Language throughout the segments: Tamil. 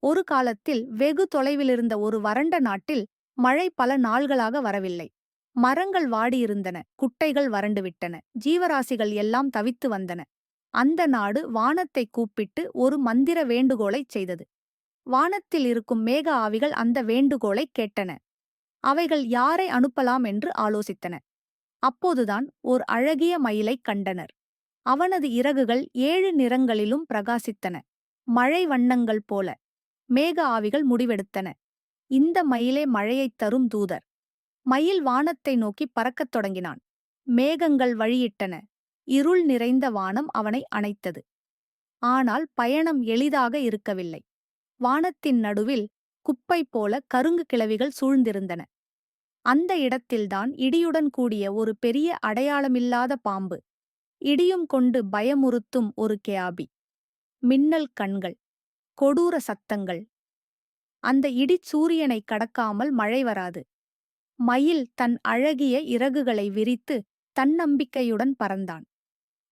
ஒரு காலத்தில் வெகு தொலைவிலிருந்த ஒரு வறண்ட நாட்டில் மழை பல நாள்களாக வரவில்லை. மரங்கள் வாடியிருந்தன, குட்டைகள் வறண்டுவிட்டன, ஜீவராசிகள் எல்லாம் தவித்து வந்தன. அந்த நாடு வானத்தை கூப்பிட்டு ஒரு மந்திர வேண்டுகோளைச் செய்தது. வானத்தில் இருக்கும் மேக ஆவிகள் அந்த வேண்டுகோளைக் கேட்டன. அவைகள் யாரை அனுப்பலாம் என்று ஆலோசித்தன. அப்போதுதான் ஓர் அழகிய மயிலைக் கண்டனர். அவனது இறகுகள் 7 நிறங்களிலும் பிரகாசித்தன, மழை வண்ணங்கள் போல. மேக ஆவிகள் முடிவெடுத்தன, இந்த மயிலே மழையைத் தரும் தூதர். மயில் வானத்தை நோக்கி பறக்கத் தொடங்கினான். மேகங்கள் வழியிட்டன, இருள் நிறைந்த வானம் அவனை அணைத்தது. ஆனால் பயணம் எளிதாக இருக்கவில்லை. வானத்தின் நடுவில் குப்பை போல கருங்கு கிளவிகள் சூழ்ந்திருந்தன. அந்த இடத்தில்தான் இடியுடன் கூடிய ஒரு பெரிய அடையாளமில்லாத பாம்பு, இடியும் கொண்டு பயமுறுத்தும் ஒரு கேயாபி. மின்னல் கண்கள், கொடூர சத்தங்கள். அந்த இடிச் சூரியனை கடக்காமல் மழை வராது. மயில் தன் அழகிய இறகுகளை விரித்து தன்னம்பிக்கையுடன் பறந்தான்.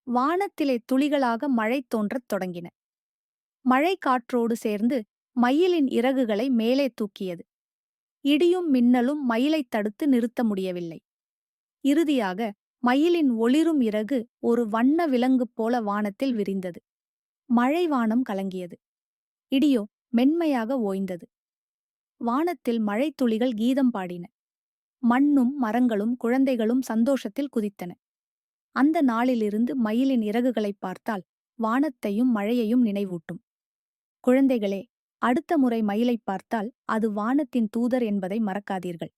வானத்திலே துளிகளாக மழை தோன்றத் தொடங்கின. மழை காற்றோடு சேர்ந்து மயிலின் இறகுகளை மேலே தூக்கியது. இடியும் மின்னலும் மயிலைத் தடுத்து நிறுத்த முடியவில்லை. இறுதியாக மயிலின் ஒளிரும் இறகு ஒரு வண்ண விலங்கு போல வானத்தில் விரிந்தது. மழை வானம் கலங்கியது. இடியோ மென்மையாக ஓய்ந்தது. வானத்தில் மழைத்துளிகள் கீதம் பாடின. மண்ணும் மரங்களும் குழந்தைகளும் சந்தோஷத்தில் குதித்தன. அந்த நாளிலிருந்து மயிலின் இறகுகளைப் பார்த்தால் வானத்தையும் மழையையும் நினைவூட்டும். குழந்தைகளே, அடுத்த முறை மயிலைப் பார்த்தால் அது வானத்தின் தூதர் என்பதை மறக்காதீர்கள்.